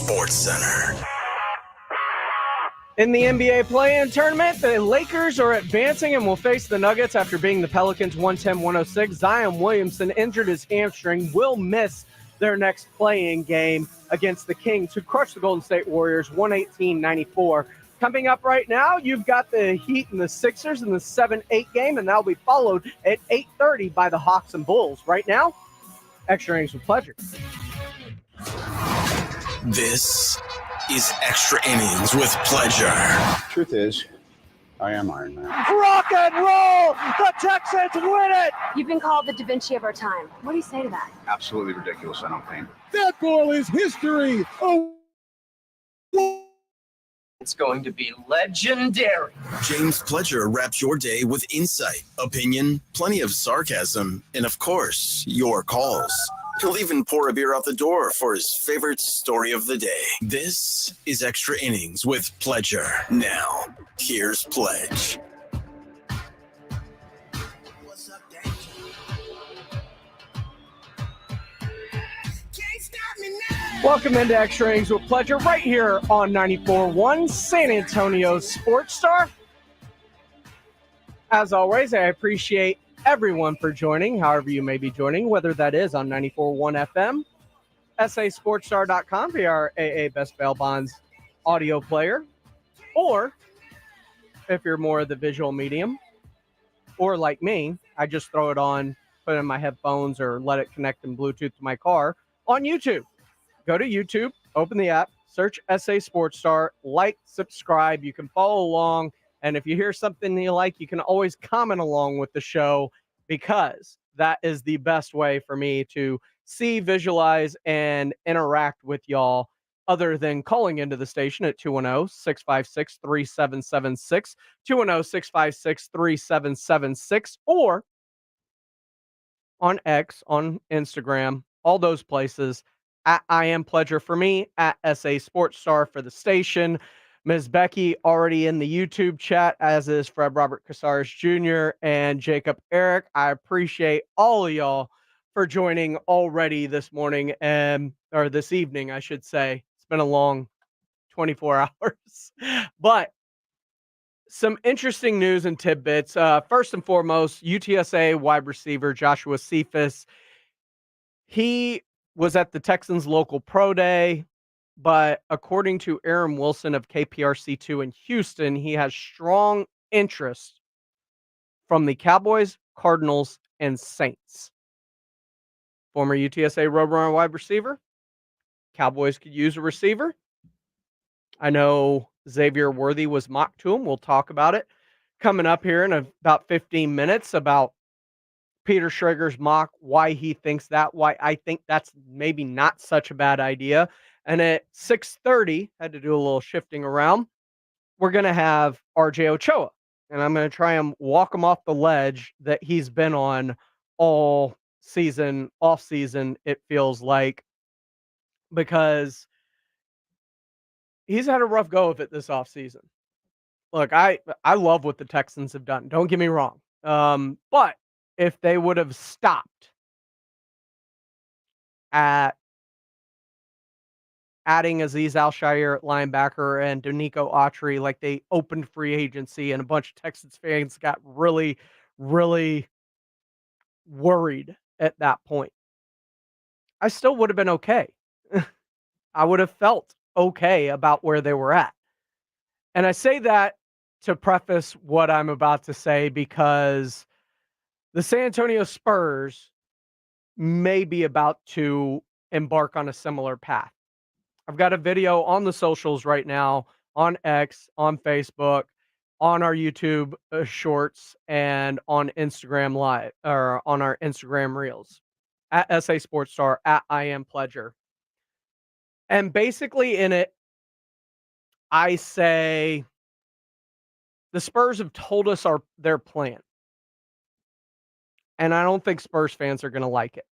Sports Center. In the NBA play-in tournament, the Lakers are advancing and will face the Nuggets after beating the Pelicans 110-106. Zion Williamson injured his hamstring, will miss their next play-in game against the Kings, who crushed the Golden State Warriors 118-94. Coming up right now, you've got the Heat and the Sixers in the 7-8 game, and that'll be followed at 8:30 by the Hawks and Bulls. Right now, Extra Innings with Pleasure. This is Extra Innings with Pleasure. Truth is, I am Iron Man. Rock and roll! The Texans win it! You've been called the Da Vinci of our time. What do you say to that? Absolutely ridiculous. I don't paint. That goal is history. Oh. It's going to be legendary. James Pledger wraps your day with insight, opinion, plenty of sarcasm, and of course, your calls. He'll even pour a beer out the door for his favorite story of the day. This is Extra Innings with Pledger. Now, here's Pledge. What's up, Dad? Welcome into Extra Innings with Pleasure right here on 94.1 San Antonio's Sports Star. As always, I appreciate everyone for joining, however you may be joining, whether that is on 94.1 FM, sasportstar.com via our AA Best Bail Bonds audio player, or if you're more of the visual medium, or like me, I just throw it on, put it in my headphones, or let it connect in Bluetooth to my car on YouTube. Go to YouTube, open the app, search SA Sports Star, like, subscribe. You can follow along. And if you hear something you like, you can always comment along with the show, because that is the best way for me to see, visualize, and interact with y'all, other than calling into the station at 210-656-3776, 210-656-3776, or on X, on Instagram, all those places, at I Am Pledger for me, at SA Sports Star for the station. Ms. Becky already in the YouTube chat, as is Fred Robert Casares Jr. and Jacob Eric. I appreciate all of y'all for joining already this morning, or this evening, I should say. It's been a long 24 hours. But some interesting news and tidbits. First and foremost, UTSA wide receiver Joshua Cephas. He was at the Texans local pro day, but according to Aaron Wilson of KPRC2 in Houston, he has strong interest from the Cowboys, Cardinals, and Saints. Former UTSA Roadrunner wide receiver. Cowboys could use a receiver. I know Xavier Worthy was mocked to him. We'll talk about it coming up here in about 15 minutes about Peter Schrager's mock, why he thinks that, why I think that's maybe not such a bad idea. And at 6:30, had to do a little shifting around, we're going to have RJ Ochoa. And I'm going to try and walk him off the ledge that he's been on all season, off season, it feels like, because he's had a rough go of it this off season. Look, I love what the Texans have done. Don't get me wrong. But if they would have stopped at adding Azeez Al-Shaair at linebacker and Danico Autry, like they opened free agency and a bunch of Texans fans got really, really worried at that point, I still would have been okay. I would have felt okay about where they were at. And I say that to preface what I'm about to say, because the San Antonio Spurs may be about to embark on a similar path. I've got a video on the socials right now, on X, on Facebook, on our YouTube shorts, and on Instagram Live, or on our Instagram Reels, at SA Sports Star, at I Am Pledger. And basically in it, I say the Spurs have told us their plan. And I don't think Spurs fans are going to like it.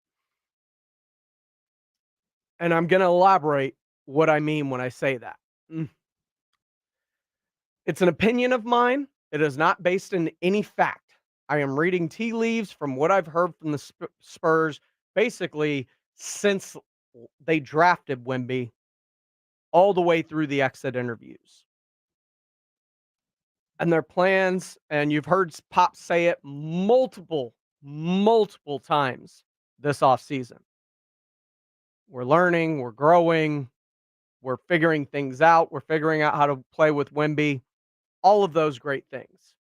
And I'm going to elaborate what I mean when I say that. It's an opinion of mine. It is not based in any fact. I am reading tea leaves from what I've heard from the Spurs basically since they drafted Wemby all the way through the exit interviews. And their plans, and you've heard Pop say it multiple times this offseason. We're learning, we're growing, we're figuring things out, we're figuring out how to play with Wemby, all of those great things.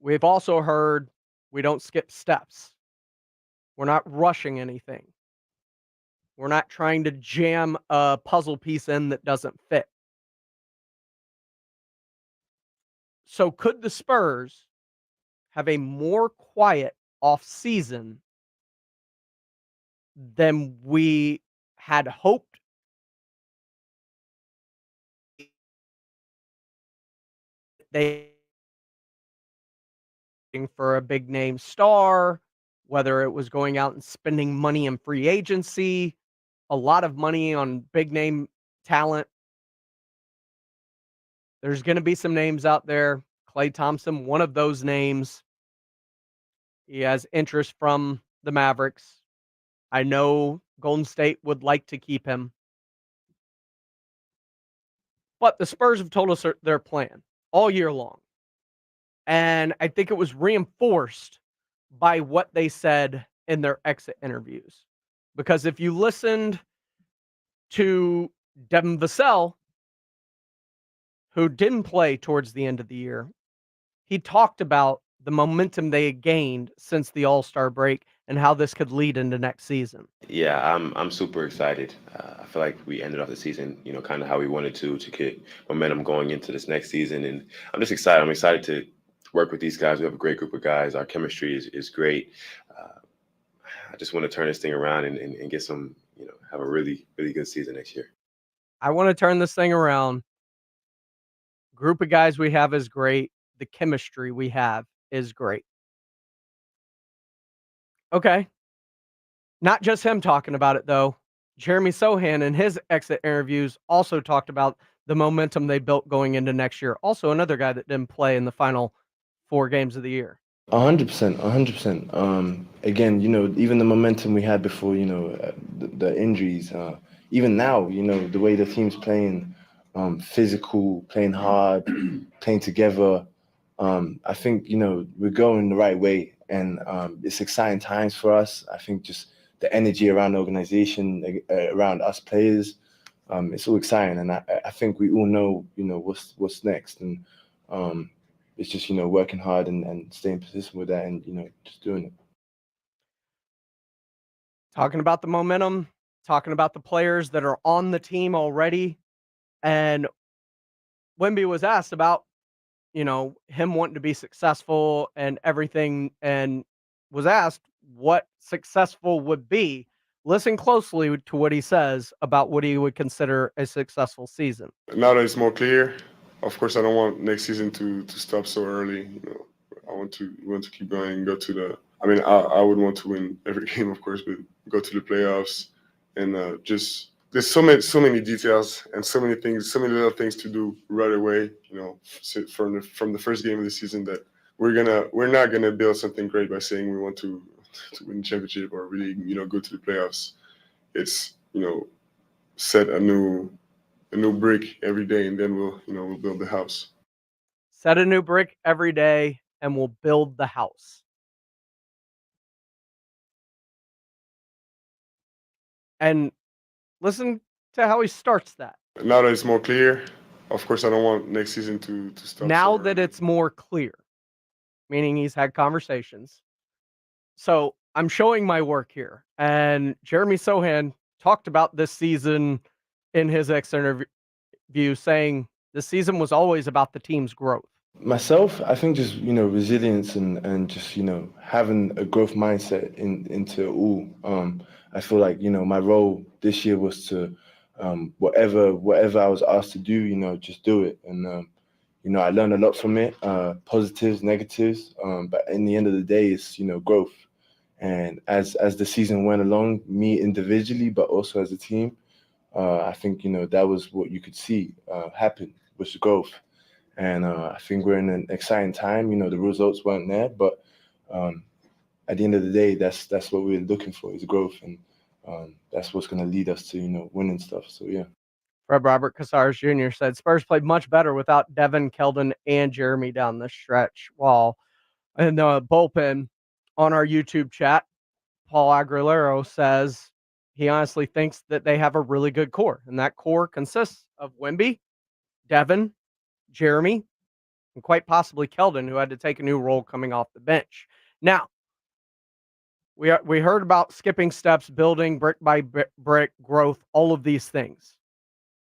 We've also heard we don't skip steps. We're not rushing anything. We're not trying to jam a puzzle piece in that doesn't fit. So could the Spurs have a more quiet off season than we had hoped? They for a big name star, whether it was going out and spending money in free agency, a lot of money on big name talent. There's going to be some names out there. Klay Thompson, one of those names. He has interest from the Mavericks. I know Golden State would like to keep him. But the Spurs have told us their plan all year long. And I think it was reinforced by what they said in their exit interviews. Because if you listened to Devin Vassell, who didn't play towards the end of the year, he talked about the momentum they had gained since the All-Star break and how this could lead into next season. Yeah, I'm super excited. I feel like we ended off the season, kind of how we wanted to get momentum going into this next season, and I'm just excited. I'm excited to work with these guys. We have a great group of guys. Our chemistry is great. I just want to turn this thing around and get some, have a really, really good season next year. I want to turn this thing around. Group of guys we have is great. The chemistry we have is great. Okay. Not just him talking about it, though. Jeremy Sohan in his exit interviews also talked about the momentum they built going into next year. Also, another guy that didn't play in the final 4 games of the year. 100%, 100%. Again, even the momentum we had before, the injuries, even now, the way the team's playing, physical, playing hard, playing together. I think, we're going the right way, and it's exciting times for us. I think just the energy around the organization, around us players, it's all exciting, and I think we all know, what's next, and it's just, working hard and staying position with that and, just doing it. Talking about the momentum, talking about the players that are on the team already. And Wemby was asked about, him wanting to be successful and everything, and was asked what successful would be. Listen closely to what he says about what he would consider a successful season. Now that it's more clear, of course, I don't want next season to stop so early. I want to keep going, go to the. I mean, I would want to win every game, of course, but go to the playoffs, and just there's so many details and so many things, so many little things to do right away. From the first game of the season, that we're not gonna build something great by saying we want to win the championship or really go to the playoffs. It's set a new brick every day, and then we'll build the house. Set a new brick every day, and we'll build the house. And listen to how he starts that. Now that it's more clear, of course, I don't want next season to stop. Now so that early. it's more clear, meaning he's had conversations. So I'm showing my work here. And Jeremy Sohan talked about this season in his exit interview, saying this season was always about the team's growth. Myself, I think just, resilience and just, having a growth mindset into it all. I feel like, my role this year was to, whatever I was asked to do, just do it. And, I learned a lot from it, positives, negatives. But in the end of the day, it's, growth. And as the season went along, me individually, but also as a team, I think, that was what you could see happen, was growth. And I think we're in an exciting time. The results weren't there, but at the end of the day, that's what we're looking for, is growth. And I think, that was what you could see happen, was growth. And I think we're in an exciting time. The results weren't there, but at the end of the day, that's what we're looking for, is growth. And I think we're in an exciting time. The results weren't there, but at the end of the day, that's what we're looking for, is growth. And that's what's going to lead us to, winning stuff. So, yeah. Fred Robert Casares Jr. said Spurs played much better without Devin, Keldon, and Jeremy down the stretch. While in the bullpen on our YouTube chat, Paul Aguilera says he honestly thinks that they have a really good core, and that core consists of Wemby, Devin, Jeremy, and quite possibly Keldon, who had to take a new role coming off the bench. Now, we heard about skipping steps, building brick by brick growth, all of these things.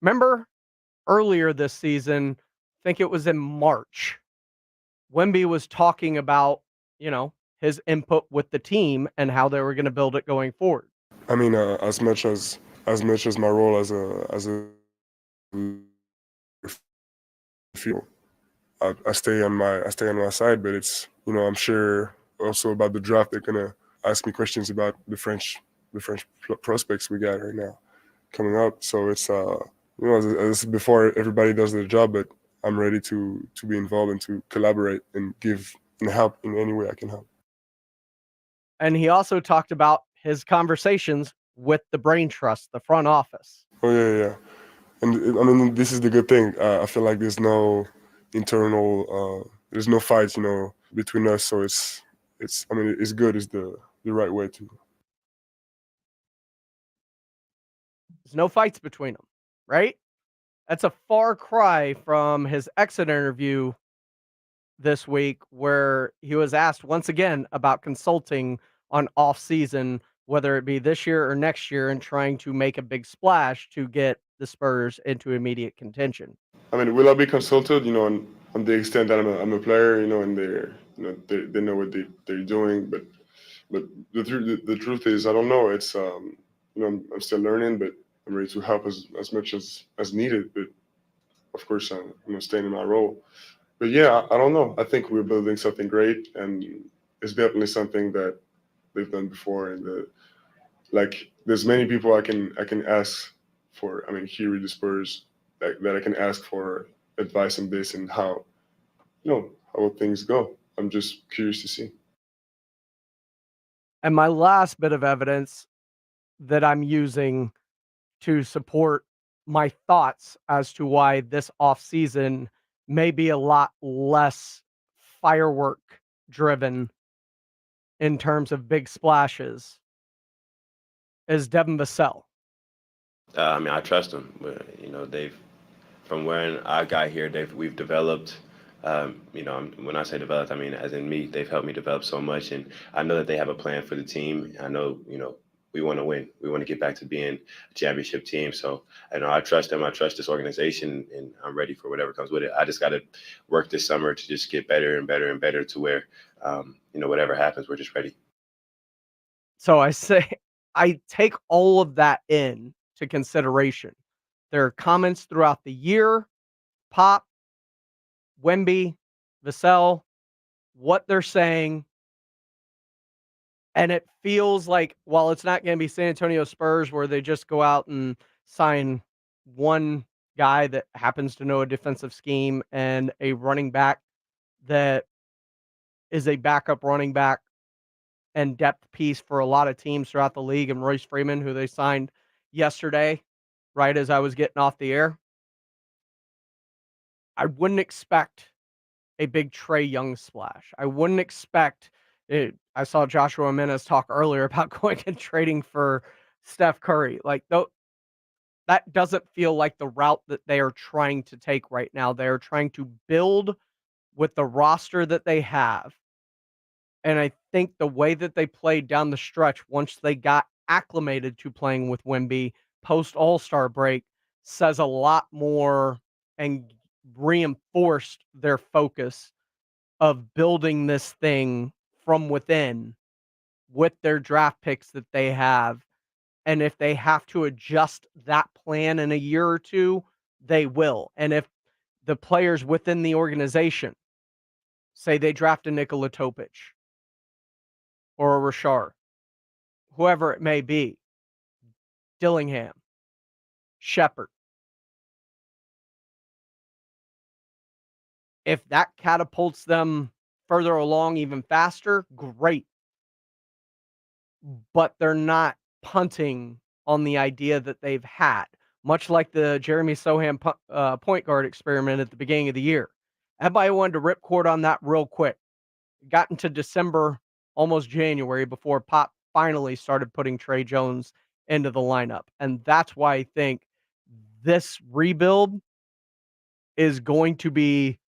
Remember earlier this season, I think it was in March, Wemby was talking about, his input with the team and how they were going to build it going forward. I mean, as much as my role as a field, I stay on my side, but it's I'm sure also about the draft they're gonna ask me questions about the French prospects we got right now coming up. So it's as before everybody does their job, but I'm ready to be involved and to collaborate and give and help in any way I can help. And he also talked about his conversations with the Brain Trust, the front office. Oh yeah. And I mean, this is the good thing. I feel like there's no internal, there's no fights, between us. So it's good. It's the right way to. There's no fights between them, right? That's a far cry from his exit interview this week, where he was asked once again about consulting on off season, whether it be this year or next year, and trying to make a big splash to get the Spurs into immediate contention. I mean, will I be consulted? On the extent that I'm a player, and they know what they're doing, but the truth is I don't know. It's I'm still learning, but I'm ready to help as much as needed. But of course, I'm staying in my role. But yeah, I don't know. I think we're building something great, and it's definitely something that they've done before. And there's many people I can ask for. I mean, here with the Spurs, that I can ask for advice on this and how will things go. I'm just curious to see. And my last bit of evidence that I'm using to support my thoughts as to why this offseason may be a lot less firework driven in terms of big splashes is Devin Vassell. I mean, I trust them. They've from when I got here, we've developed. When I say developed, I mean as in me. They've helped me develop so much, and I know that they have a plan for the team. I know, we want to win. We want to get back to being a championship team. So I trust them. I trust this organization, and I'm ready for whatever comes with it. I just got to work this summer to just get better and better and better to where, whatever happens, we're just ready. So I take all of that in to consideration. There are comments throughout the year, Pop, Wemby, Vassell, what they're saying. And it feels like, while it's not going to be San Antonio Spurs where they just go out and sign one guy that happens to know a defensive scheme and a running back that is a backup running back and depth piece for a lot of teams throughout the league, and Royce Freeman, who they signed yesterday, right as I was getting off the air. I wouldn't expect a big Trae Young splash. I wouldn't expect it. I saw Joshua Jimenez talk earlier about going and trading for Steph Curry. That doesn't feel like the route that they are trying to take right now. They're trying to build with the roster that they have. And I think the way that they played down the stretch, once they got acclimated to playing with Wemby post All-Star break, says a lot more and reinforced their focus of building this thing from within with their draft picks that they have. And if they have to adjust that plan in a year or two, they will. And if the players within the organization, say they draft a Nikola Topic or a Rashard, whoever it may be, Dillingham, Shepard, if that catapults them further along even faster, great. But they're not punting on the idea that they've had, much like the Jeremy Sohan point guard experiment at the beginning of the year. Everybody wanted to rip cord on that real quick. Got into December, almost January, before Pop finally started putting Trey Jones into the lineup. And that's why I think this rebuild is going to be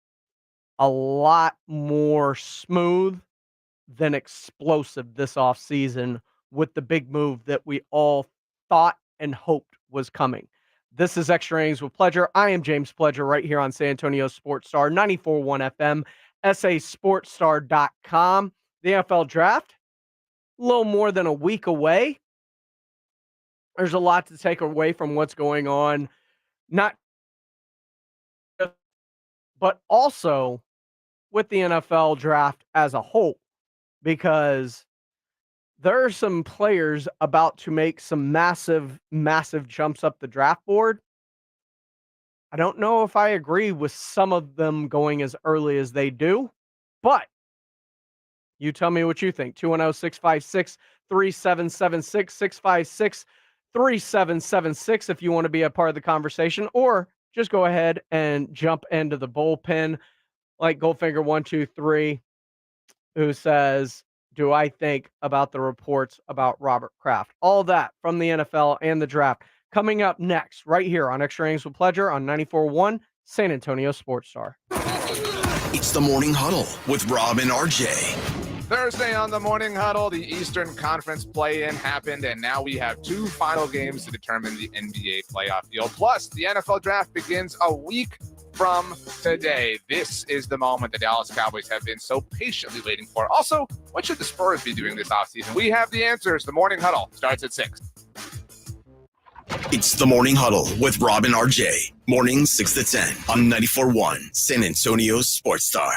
a lot more smooth than explosive this offseason with the big move that we all thought and hoped was coming. This is Extra Innings with Pledger. I am James Pledger right here on San Antonio Sports Star, 94.1 FM, sasportstar.com. The NFL Draft, a little more than a week away. There's a lot to take away from what's going on, not but also with the NFL Draft as a whole, because there are some players about to make some massive, massive jumps up the draft board. I don't know if I agree with some of them going as early as they do, but you tell me what you think. 210-656-3776, 656-3776 if you want to be a part of the conversation, or just go ahead and jump into the bullpen like Goldfinger123, who says, do I think about the reports about Robert Kraft? All that from the NFL and the draft coming up next, right here on Extra Innings with Pledger on 94.1 San Antonio Sports Star. It's the Morning Huddle with Rob and RJ. Thursday on the Morning Huddle, the Eastern Conference play-in happened, and now we have two final games to determine the NBA playoff field. Plus, the NFL Draft begins a week from today. This is the moment the Dallas Cowboys have been so patiently waiting for. Also, what should the Spurs be doing this offseason? We have the answers. The Morning Huddle starts at 6. It's the Morning Huddle with Rob and RJ. Morning 6 to 10 on 94.1 San Antonio Sports Star.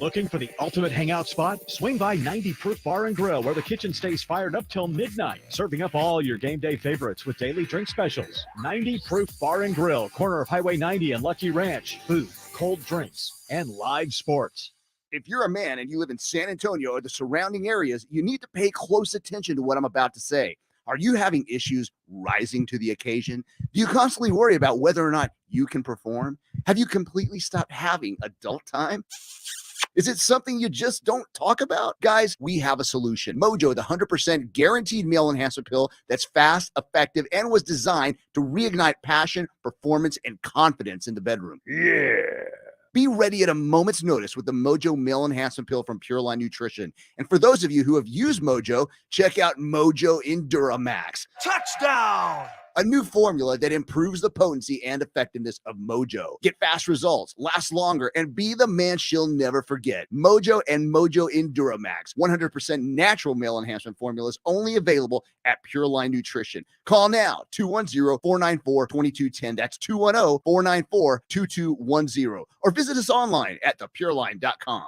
Looking for the ultimate hangout spot? Swing by 90 Proof Bar and Grill, where the kitchen stays fired up till midnight, serving up all your game day favorites with daily drink specials. 90 Proof Bar and Grill, corner of Highway 90 and Lucky Ranch. Food, cold drinks, and live sports. If you're a man and you live in San Antonio or the surrounding areas, you need to pay close attention to what I'm about to say. Are you having issues rising to the occasion? Do you constantly worry about whether or not you can perform? Have you completely stopped having adult time? Is it something you just don't talk about? Guys, we have a solution. Mojo, the 100% guaranteed male enhancement pill that's fast, effective, and was designed to reignite passion, performance, and confidence in the bedroom. Yeah. Be ready at a moment's notice with the Mojo Male Enhancement Pill from Pure Line Nutrition. And for those of you who have used Mojo, check out Mojo Enduramax. Touchdown! A new formula that improves the potency and effectiveness of Mojo. Get fast results, last longer, and be the man she'll never forget. Mojo and Mojo Enduramax, 100% natural male enhancement formulas, only available at Pure Line Nutrition. Call now, 210-494-2210. That's 210-494-2210. Or visit us online at thepureline.com.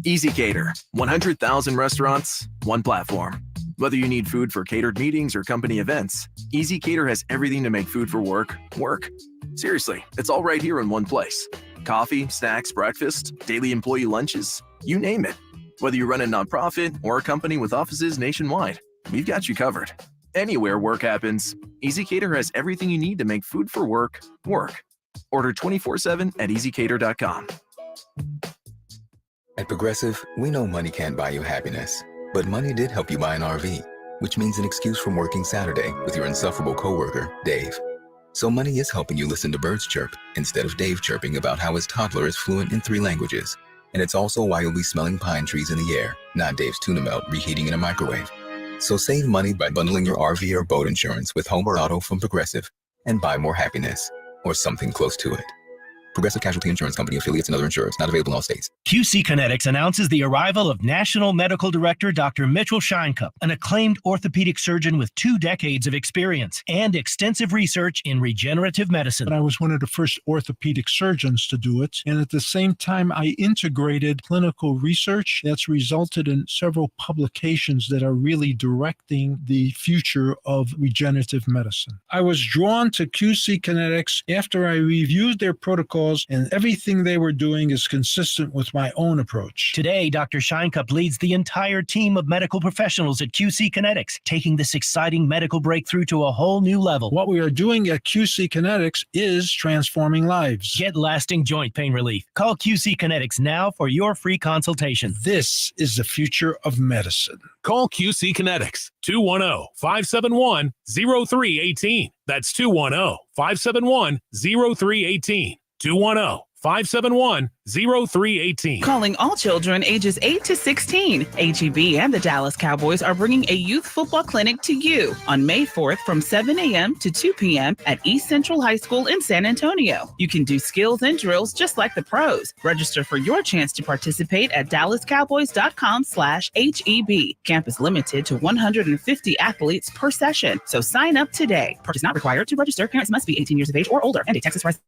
Easy Cater, 100,000 restaurants, one platform. Whether you need food for catered meetings or company events, Easy Cater has everything to make food for work, work. Seriously, it's all right here in one place. Coffee, snacks, breakfast, daily employee lunches, you name it. Whether you run a nonprofit or a company with offices nationwide, we've got you covered. Anywhere work happens, Easy Cater has everything you need to make food for work, work. Order 24/7 at easycater.com. At Progressive, we know money can't buy you happiness. But money did help you buy an RV, which means an excuse from working Saturday with your insufferable coworker, Dave. So money is helping you listen to birds chirp instead of Dave chirping about how his toddler is fluent in 3 languages. And it's also why you'll be smelling pine trees in the air, not Dave's tuna melt reheating in a microwave. So save money by bundling your RV or boat insurance with home or auto from Progressive and buy more happiness, or something close to it. Progressive Casualty Insurance Company, affiliates, and other insurers. Not available in all states. QC Kinetics announces the arrival of National Medical Director Dr. Mitchell Scheinkup, an acclaimed orthopedic surgeon with 2 decades of experience and extensive research in regenerative medicine. I was one of the first orthopedic surgeons to do it. And at the same time, I integrated clinical research that's resulted in several publications that are really directing the future of regenerative medicine. I was drawn to QC Kinetics after I reviewed their protocol protocols, and everything they were doing is consistent with my own approach. Today, Dr. Shinecup leads the entire team of medical professionals at QC Kinetics, taking this exciting medical breakthrough to a whole new level. What we are doing at QC Kinetics is transforming lives. Get lasting joint pain relief. Call QC Kinetics now for your free consultation. This is the future of medicine. Call QC Kinetics 210-571-0318. That's 210-571-0318. 210-571-0318. Calling all children ages 8 to 16. HEB and the Dallas Cowboys are bringing a youth football clinic to you on May 4th from 7 a.m. to 2 p.m. at East Central High School in San Antonio. You can do skills and drills just like the pros. Register for your chance to participate at dallascowboys.com/HEB. Camp is limited to 150 athletes per session, so sign up today. Purchase not required to register. Parents must be 18 years of age or older and a Texas resident.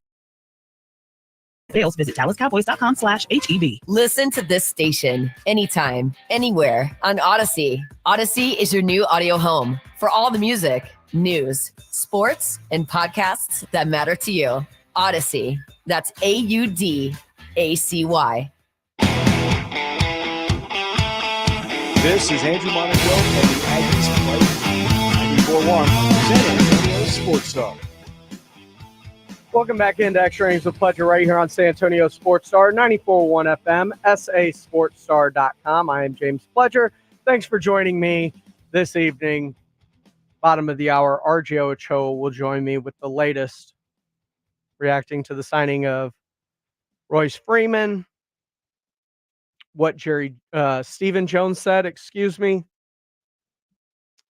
Fails, visit dallascowboys.com/HEB. Listen to this station anytime, anywhere on Odyssey. Odyssey is your new audio home for all the music, news, sports, and podcasts that matter to you. Odyssey. That's AUDACY. This is Andrew Monaco and the Aggies play 94.1 San Antonio Sports Star. Welcome back into Extra Innings with Pledger right here on San Antonio Sports Star, 94.1 FM, sasportstar.com. I am James Pledger. Thanks for joining me this evening. Bottom of the hour, RJ Ochoa will join me with the latest, reacting to the signing of Royce Freeman, what Stephen Jones said,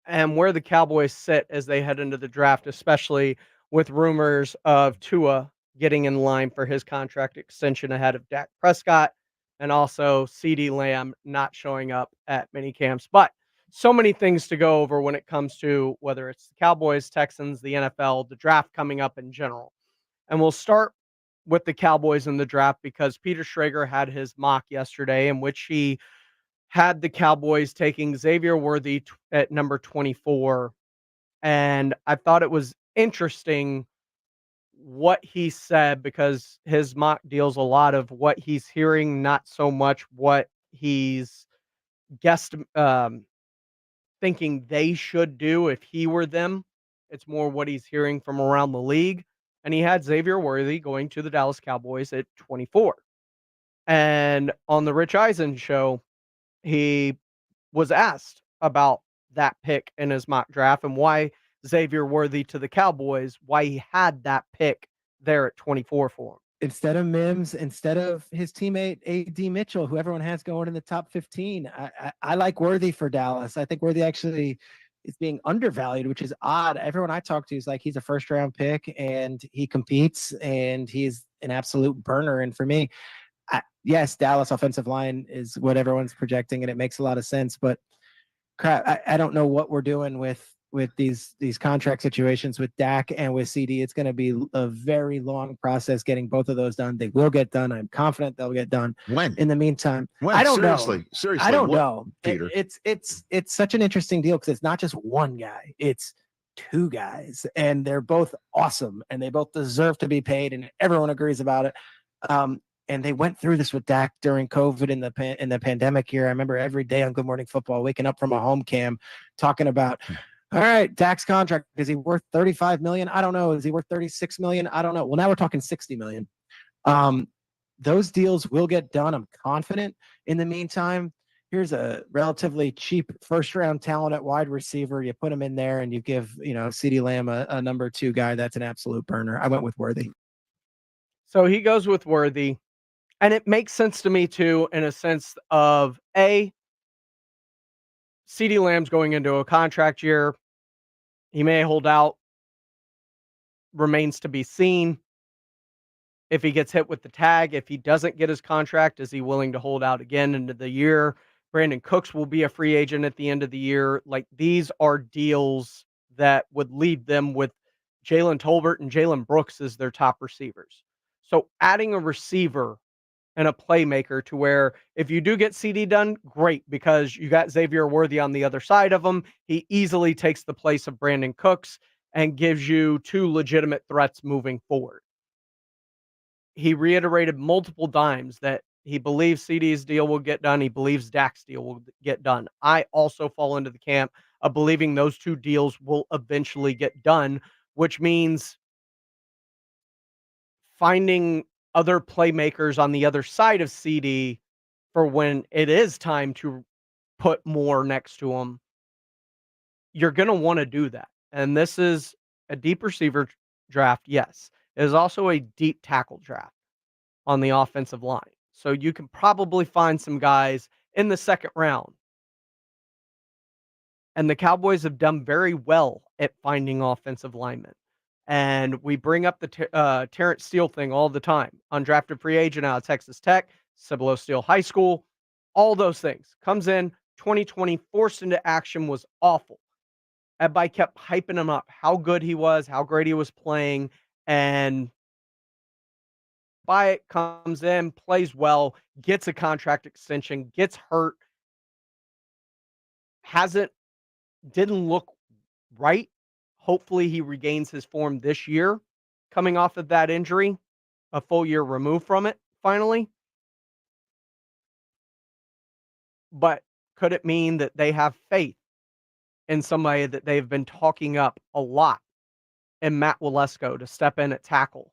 and where the Cowboys sit as they head into the draft, especially with rumors of Tua getting in line for his contract extension ahead of Dak Prescott, and also CeeDee Lamb not showing up at mini camps. But so many things to go over when it comes to whether it's the Cowboys, Texans, the NFL, the draft coming up in general. And we'll start with the Cowboys in the draft because Peter Schrager had his mock yesterday in which he had the Cowboys taking Xavier Worthy at number 24. And I thought it was interesting what he said because his mock deals a lot of what he's hearing, not so much what he's thinking they should do if he were them. It's more what he's hearing from around the league. And he had Xavier Worthy going to the Dallas Cowboys at 24. And on the Rich Eisen show, he was asked about that pick in his mock draft and why Xavier Worthy to the Cowboys, why he had that pick there at 24 for him. Instead of Mims, instead of his teammate A.D. Mitchell, who everyone has going in the top 15, I like Worthy for Dallas. I think Worthy actually is being undervalued, which is odd. Everyone I talk to is like he's a first-round pick and he competes and he's an absolute burner. And for me, yes, Dallas offensive line is what everyone's projecting, and it makes a lot of sense. But crap, I don't know what we're doing with these contract situations with Dak and with CD. It's going to be a very long process getting both of those done. They will get done. I'm confident they'll get done. When? In the meantime, when? I don't Seriously. know. Seriously, I don't what, know. Peter? It's such an interesting deal because it's not just one guy. It's two guys, and they're both awesome, and they both deserve to be paid, and everyone agrees about it. And they went through this with Dak during COVID in the pandemic here. I remember every day on Good Morning Football, waking up from a home cam, talking about, all right, Dak's contract, is he worth $35 million? I don't know. Is he worth $36 million? I don't know. Well, now we're talking $60 million. Those deals will get done. I'm confident. In the meantime, here's a relatively cheap first-round talent at wide receiver. You put him in there, and you give CeeDee Lamb a number 2 guy. That's an absolute burner. I went with Worthy. So he goes with Worthy. And it makes sense to me, too, in a sense of, A, CeeDee Lamb's going into a contract year. He may hold out. Remains to be seen. If he gets hit with the tag, if he doesn't get his contract, is he willing to hold out again into the year? Brandon Cooks will be a free agent at the end of the year. Like, these are deals that would leave them with Jalen Tolbert and Jalen Brooks as their top receivers. So adding a receiver and a playmaker to where if you do get CD done, great, because you got Xavier Worthy on the other side of him. He easily takes the place of Brandon Cooks and gives you 2 legitimate threats moving forward. he reiterated multiple times that he believes CD's deal will get done. He believes Dak's deal will get done. I also fall into the camp of believing those two deals will eventually get done, which means finding other playmakers on the other side of CD for when it is time to put more next to him. You're going to want to do that. And this is a deep receiver draft. Yes. It is also a deep tackle draft on the offensive line. So you can probably find some guys in the second round. And the Cowboys have done very well at finding offensive linemen. And we bring up the Terrence Steele thing all the time. Undrafted free agent out of Texas Tech, Cibolo Steele High School, all those things. Comes in 2020, forced into action, was awful. Everybody kept hyping him up, how good he was, how great he was playing. And Byatt comes in, plays well, gets a contract extension, gets hurt, didn't look right. Hopefully he regains his form this year, coming off of that injury, a full year removed from it, finally. But could it mean that they have faith in somebody that they've been talking up a lot in Matt Walesko to step in at tackle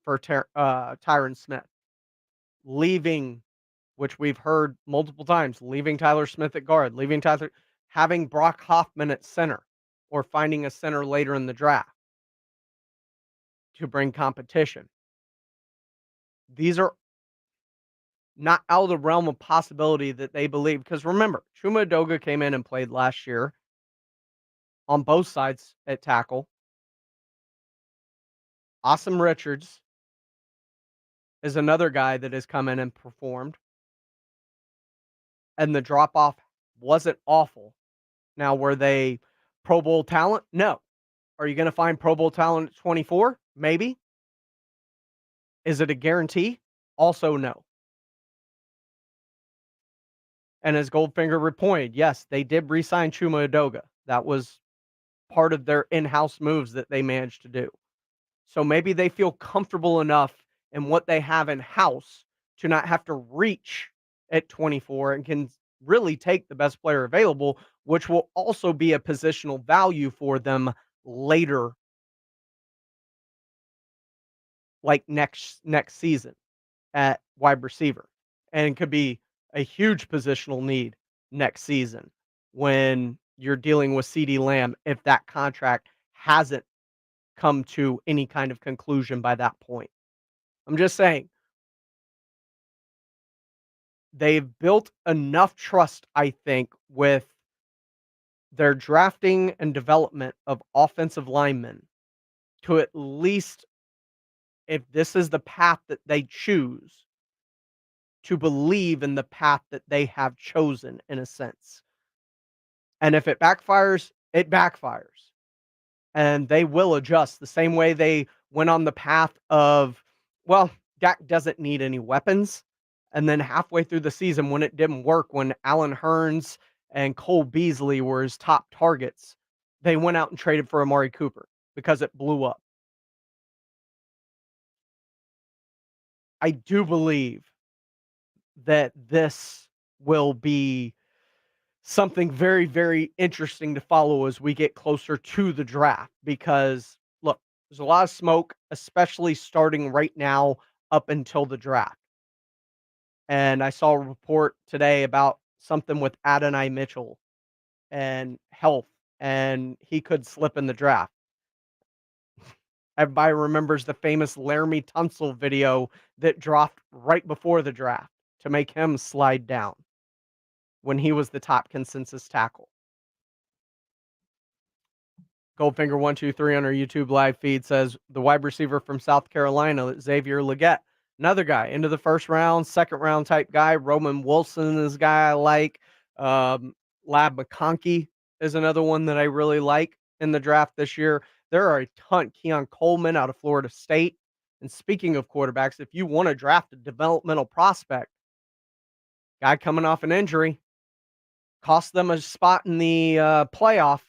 for Tyron Smith? Leaving, which we've heard multiple times, leaving Tyler Smith at guard, having Brock Hoffman at center, or finding a center later in the draft to bring competition. These are not out of the realm of possibility that they believe. Because remember, Chuma Edoga came in and played last year on both sides at tackle. Awesome Richards is another guy that has come in and performed. And the drop-off wasn't awful. Now, were they Pro Bowl talent? No. Are you going to find Pro Bowl talent at 24? Maybe. Is it a guarantee? Also, no. And as Goldfinger reported, yes, they did re-sign Chuma Edoga. That was part of their in-house moves that they managed to do. So maybe they feel comfortable enough in what they have in-house to not have to reach at 24 and can really take the best player available, which will also be a positional value for them later, like next season at wide receiver, and could be a huge positional need next season when you're dealing with CeeDee Lamb if that contract hasn't come to any kind of conclusion by that point. I'm just saying, they've built enough trust, I think, with their drafting and development of offensive linemen to at least, if this is the path that they choose, to believe in the path that they have chosen in a sense. And if it backfires, it backfires. And they will adjust the same way they went on the path of, well, Dak doesn't need any weapons. And then halfway through the season, when it didn't work, when Allen Hurns and Cole Beasley were his top targets, they went out and traded for Amari Cooper because it blew up. I do believe that this will be something very, very interesting to follow as we get closer to the draft, because look, there's a lot of smoke, especially starting right now up until the draft. And I saw a report today about something with Adonai Mitchell and health, and he could slip in the draft. Everybody remembers the famous Laramie Tunsil video that dropped right before the draft to make him slide down when he was the top consensus tackle. Goldfinger123 on our YouTube live feed says the wide receiver from South Carolina, Xavier Legette, another guy into the first round, second round type guy. Roman Wilson is a guy I like. Lab McConkey is another one that I really like in the draft this year. There are a ton. Keon Coleman out of Florida State. And speaking of quarterbacks, if you want to draft a developmental prospect, guy coming off an injury, cost them a spot in the playoff,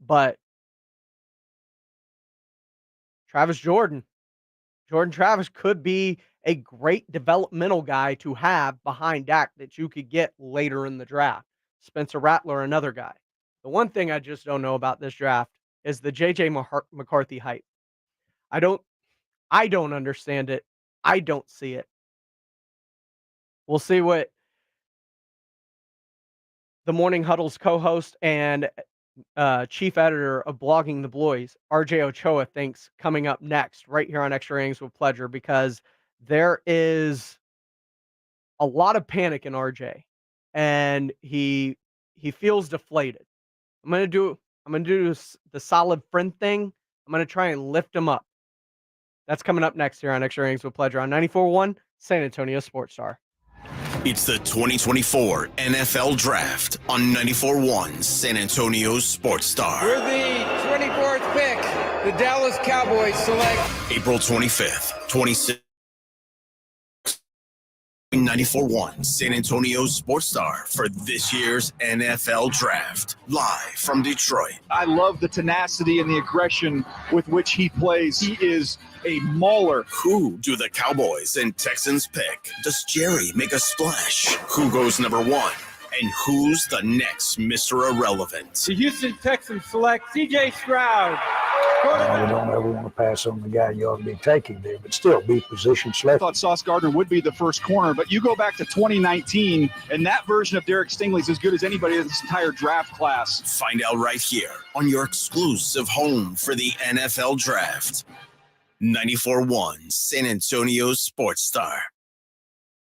but Travis Jordan, Jordan Travis could be a great developmental guy to have behind Dak that you could get later in the draft. Spencer Rattler, another guy. The one thing I just don't know about this draft is the J.J. McCarthy hype. I don't understand it. I don't see it. We'll see what the Morning Huddle's co-host and chief editor of Blogging the Bloys, RJ Ochoa, thinks coming up next right here on Extra Innings with Pleasure, because there is a lot of panic in RJ and he feels deflated. I'm going to do the solid friend thing. I'm going to try and lift him up. That's coming up next here on Extra Innings with Pleasure on 94.1 San Antonio Sports Star. It's the 2024 NFL Draft on 94.1 San Antonio Sports Star. For the 24th pick, the Dallas Cowboys select April 25th, 26. 94.1 San Antonio Sports Star for this year's NFL Draft, live from Detroit. I love the tenacity and the aggression with which he plays. He is a mauler. Who do the Cowboys and Texans pick? Does Jerry make a splash? Who goes number one? And who's the next Mr. Irrelevant? the Houston Texans select C.J. Stroud. We don't ever want to pass on the guy you ought to be taking there, but still be position I select. thought Sauce Gardner would be the first corner, but you go back to 2019, and that version of Derek Stingley is as good as anybody in this entire draft class. Find out right here on your exclusive home for the NFL Draft. 94.1 San Antonio Sports Star.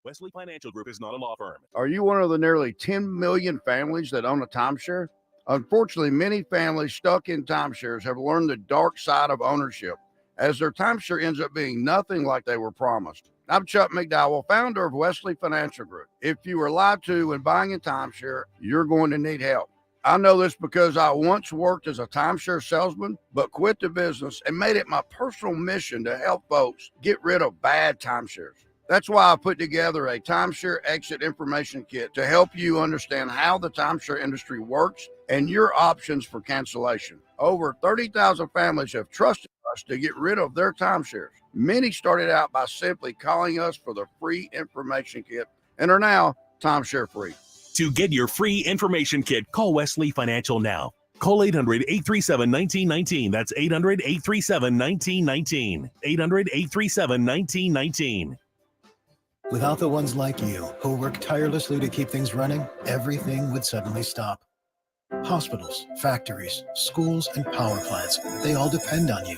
Wesley Financial Group is not a law firm. Are you one of the nearly 10 million families that own a timeshare? Unfortunately, many families stuck in timeshares have learned the dark side of ownership, as their timeshare ends up being nothing like they were promised. I'm Chuck McDowell, founder of Wesley Financial Group. If you were lied to when buying a timeshare, you're going to need help. I know this because I once worked as a timeshare salesman, but quit the business and made it my personal mission to help folks get rid of bad timeshares. That's why I put together a timeshare exit information kit to help you understand how the timeshare industry works and your options for cancellation. Over 30,000 families have trusted us to get rid of their timeshares. Many started out by simply calling us for the free information kit and are now timeshare free. To get your free information kit, call Wesley Financial now. Call 800-837-1919. That's 800-837-1919. 800-837-1919. Without the ones like you, who work tirelessly to keep things running, everything would suddenly stop. Hospitals, factories, schools, and power plants, they all depend on you.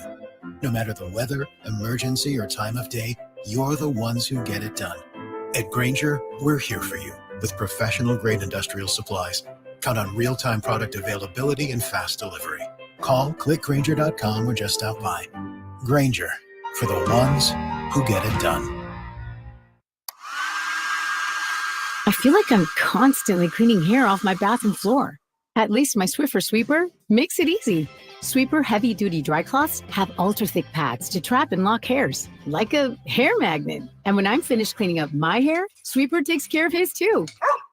No matter the weather, emergency, or time of day, you're the ones who get it done. At Grainger, we're here for you with professional-grade industrial supplies. Count on real-time product availability and fast delivery. Call, clickgrainger.com, or just stop by. Grainger, for the ones who get it done. I feel like I'm constantly cleaning hair off my bathroom floor. At least my Swiffer sweeper makes it easy. Sweeper heavy-duty dry cloths have ultra-thick pads to trap and lock hairs, like a hair magnet. And when I'm finished cleaning up my hair, Sweeper takes care of his too.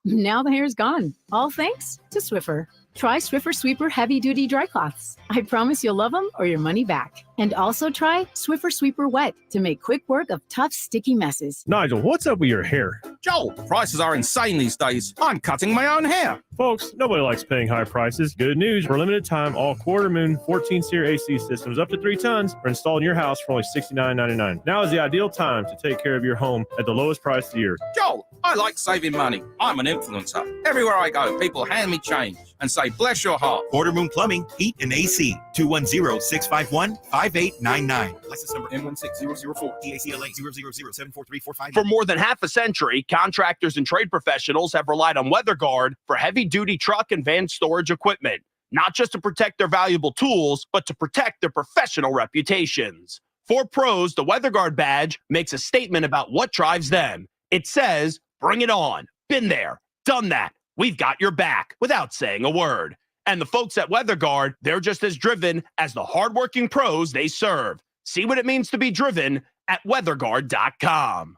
Now the hair's gone, all thanks to Swiffer. Try Swiffer Sweeper heavy-duty dry cloths. I promise you'll love them or your money back. And also try Swiffer Sweeper Wet to make quick work of tough, sticky messes. Nigel, what's up with your hair? Joel, prices are insane these days. I'm cutting my own hair. Folks, nobody likes paying high prices. Good news, for a limited time, all quarter moon 14-seer AC systems up to 3 tons are installed in your house for only $69.99. Now is the ideal time to take care of your home at the lowest price of the year. Joel, I like saving money. I'm an influencer. Everywhere I go, people hand me change and say, bless your heart. Quarter Moon Plumbing, Heat, and AC. 210-651-5899. License number M16004. DACLA 000743458. For more than half a century, contractors and trade professionals have relied on WeatherGuard for heavy-duty truck and van storage equipment, not just to protect their valuable tools, but to protect their professional reputations. For pros, the WeatherGuard badge makes a statement about what drives them. It says, bring it on. Been there, done that. We've got your back, without saying a word. And the folks at WeatherGuard, they're just as driven as the hardworking pros they serve. See what it means to be driven at weatherguard.com.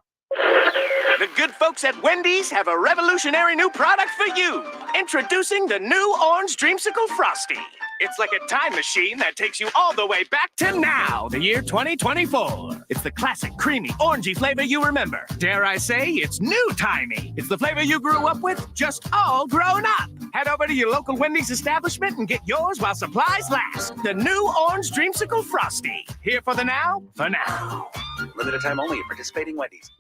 The good folks at Wendy's have a revolutionary new product for you. Introducing the new Orange Dreamsicle Frosty. It's like a time machine that takes you all the way back to now, the year 2024. It's the classic creamy, orangey flavor you remember. Dare I say, it's new-timey. It's the flavor you grew up with, just all grown up. Head over to your local Wendy's establishment and get yours while supplies last. The new Orange Dreamsicle Frosty. Here for the now, for now. Limited time only at participating Wendy's.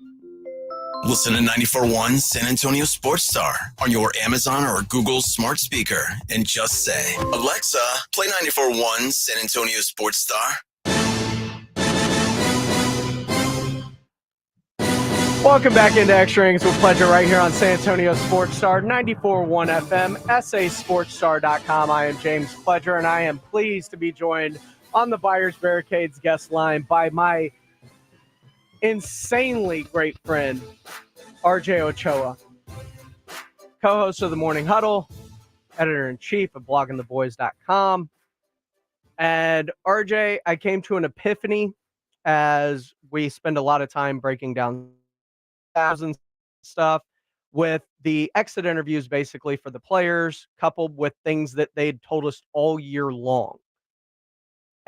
Listen to 94.1 San Antonio Sports Star on your Amazon or Google smart speaker and just say, Alexa, play 94.1 San Antonio Sports Star. Welcome back into Extra Innings with Pleasure right here on San Antonio Sports Star, 94.1 FM, sasportstar.com. I am James Pleasure, and I am pleased to be joined on the Buyers Barricades guest line by my insanely great friend, RJ Ochoa, co-host of the Morning Huddle, editor-in-chief of bloggingtheboys.com. And RJ, I came to an epiphany as we spend a lot of time breaking down thousands stuff with the exit interviews basically for the players, coupled with things that they'd told us all year long.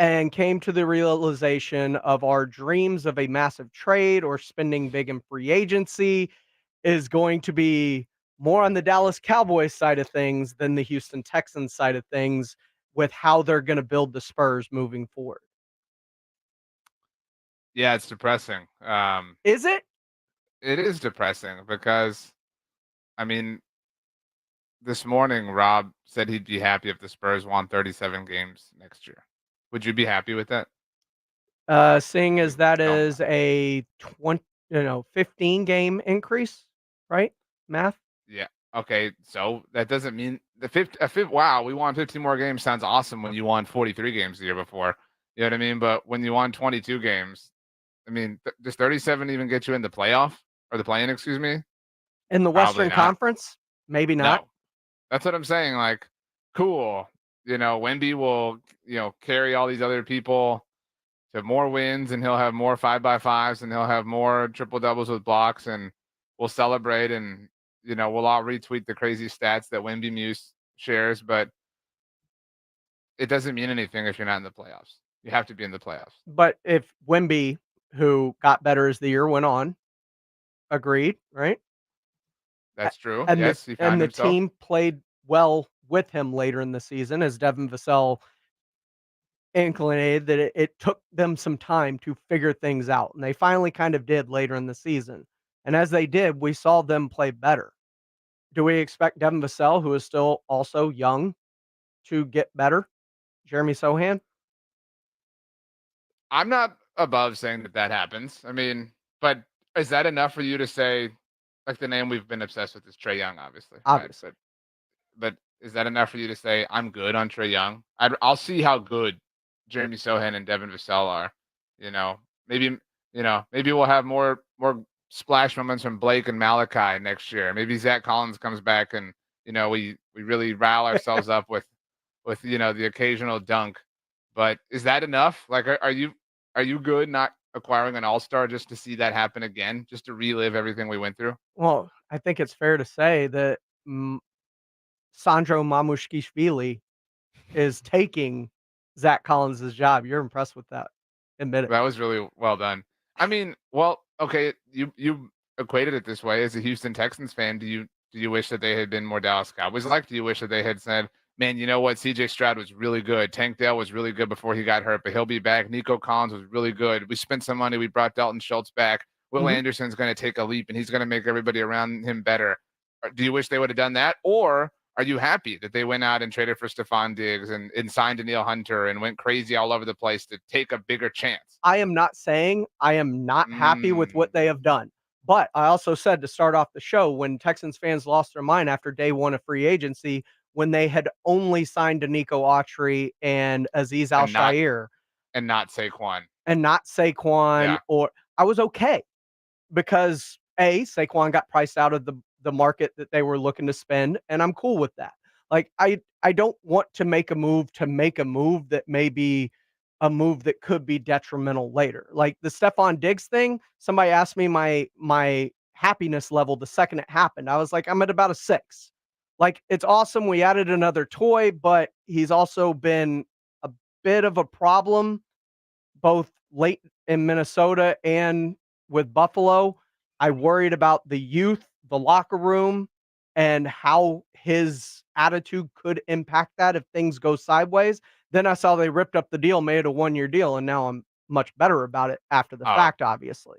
And came to the realization of our dreams of a massive trade or spending big in free agency is going to be more on the Dallas Cowboys side of things than the Houston Texans side of things with how they're going to build the Spurs moving forward. Yeah, it's depressing. Is it? It is depressing because, I mean, this morning Rob said he'd be happy if the Spurs won 37 games next year. Would you be happy with that? Seeing as that is a 15 game increase, right? Math. Yeah. Okay. So that doesn't mean wow, we won 15 more games sounds awesome when you won 43 games the year before. You know what I mean? But when you won 22 games, I mean, does 37 even get you in the playoff or the play-in, excuse me? In the Probably Western not. Conference? Maybe not. No. That's what I'm saying. Like, cool. Wemby will, carry all these other people to more wins, and he'll have more 5x5s, and he'll have more triple doubles with blocks, and we'll celebrate, and we'll all retweet the crazy stats that Wemby Muse shares, but it doesn't mean anything if you're not in the playoffs. You have to be in the playoffs. But if Wemby, who got better as the year went on, agreed, right? That's true. And yes, he found the himself. team played well with him later in the season, as Devin Vassell inclinated that it took them some time to figure things out. And they finally kind of did later in the season. And as they did, we saw them play better. Do we expect Devin Vassell, who is still also young, to get better? Jeremy Sohan? I'm not above saying that happens. I mean, but is that enough for you to say, like, the name we've been obsessed with is Trae Young, obviously. Obviously. Right? But is that enough for you to say I'm good on Trae Young? I'll see how good Jeremy Sohan and Devin Vassell are. Maybe we'll have more splash moments from Blake and Malachi next year. Maybe Zach Collins comes back and we really rile ourselves up with the occasional dunk. But is that enough? Like, are you good not acquiring an all-star just to see that happen again, just to relive everything we went through? Well, I think it's fair to say that Sandro Mamushkishvili is taking Zach Collins' job. You're impressed with that. Admit it. That was really well done. I mean, well, okay, you equated it this way. As a Houston Texans fan, do you wish that they had been more Dallas Cowboys like? Do you wish that they had said, man, you know what? CJ Stroud was really good. Tank Dell was really good before he got hurt, but he'll be back. Nico Collins was really good. We spent some money. We brought Dalton Schultz back. Will Anderson's going to take a leap, and he's going to make everybody around him better. Do you wish they would have done that? Or are you happy that they went out and traded for Stephon Diggs and signed Danielle Hunter and went crazy all over the place to take a bigger chance? I am not saying I am not happy with what they have done. But I also said to start off the show, when Texans fans lost their mind after day one of free agency, when they had only signed Danico Autry and Azeez Al-Shaair. And not Saquon. Yeah. Or I was okay because Saquon got priced out of the market that they were looking to spend, and I'm cool with that. Like, I don't want to make a move that may be a move that could be detrimental later. Like the Stephon Diggs thing, somebody asked me my happiness level the second it happened. I was like, I'm at about a 6. Like, it's awesome. We added another toy, but he's also been a bit of a problem both late in Minnesota and with Buffalo. I worried about the youth, the locker room, and how his attitude could impact that if things go sideways. Then I saw they ripped up the deal, made it a 1-year deal, and now I'm much better about it after the fact, obviously.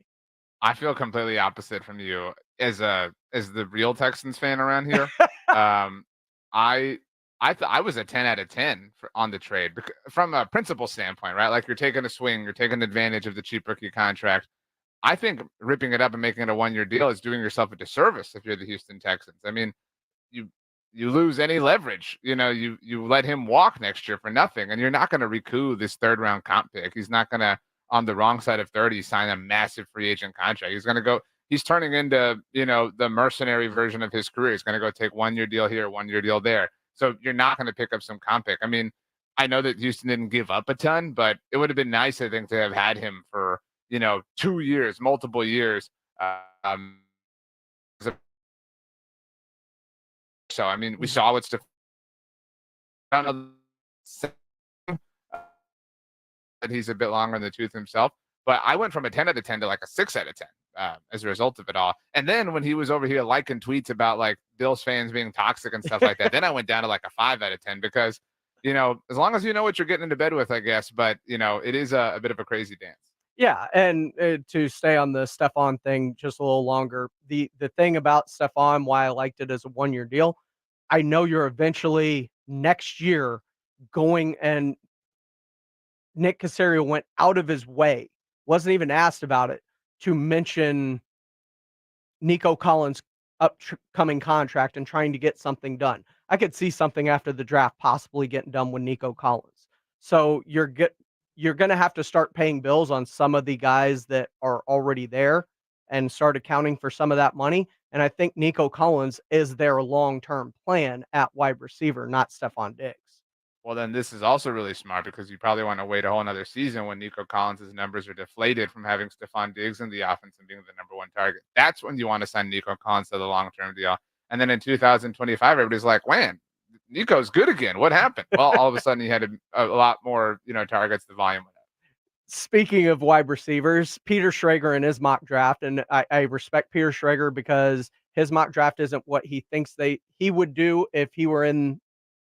I feel completely opposite from you as the real Texans fan around here. I I was a 10 out of 10 on the trade from a principal standpoint, right? Like you're taking a swing, you're taking advantage of the cheap rookie contract. I think ripping it up and making it a 1-year deal is doing yourself a disservice if you're the Houston Texans. I mean, you you lose any leverage. You let him walk next year for nothing, and you're not going to recoup this 3rd-round comp pick. He's not going to, on the wrong side of 30, sign a massive free agent contract. He's going to go. He's turning into the mercenary version of his career. He's going to go take 1-year deal here, 1-year deal there. So you're not going to pick up some comp pick. I mean, I know that Houston didn't give up a ton, but it would have been nice, I think, to have had him for 2 years, multiple years. So I mean, we saw what's that he's a bit longer in the tooth himself. But I went from a 10 out of 10 to like a 6 out of 10 as a result of it all. And then when he was over here liking tweets about like Bills fans being toxic and stuff like that, then I went down to like a 5 out of 10 because, as long as you know what you're getting into bed with, I guess. But, it is a bit of a crazy dance. Yeah, and to stay on the Stephon thing just a little longer, the thing about Stephon, why I liked it as a 1-year deal, I know you're eventually next year going, and Nick Caserio went out of his way, wasn't even asked about it, to mention Nico Collins' upcoming contract and trying to get something done. I could see something after the draft possibly getting done with Nico Collins. So you're going to have to start paying bills on some of the guys that are already there and start accounting for some of that money. And I think Nico Collins is their long-term plan at wide receiver, not Stephon Diggs. Well, then this is also really smart because you probably want to wait a whole another season when Nico Collins' numbers are deflated from having Stephon Diggs in the offense and being the number 1 target. That's when you want to sign Nico Collins to the long-term deal. And then in 2025, everybody's like, man, Nico's good again. What happened? Well, all of a sudden he had a lot more, targets. The volume went up. Speaking of wide receivers, Peter Schrager in his mock draft, and I respect Peter Schrager because his mock draft isn't what he thinks he would do if he were in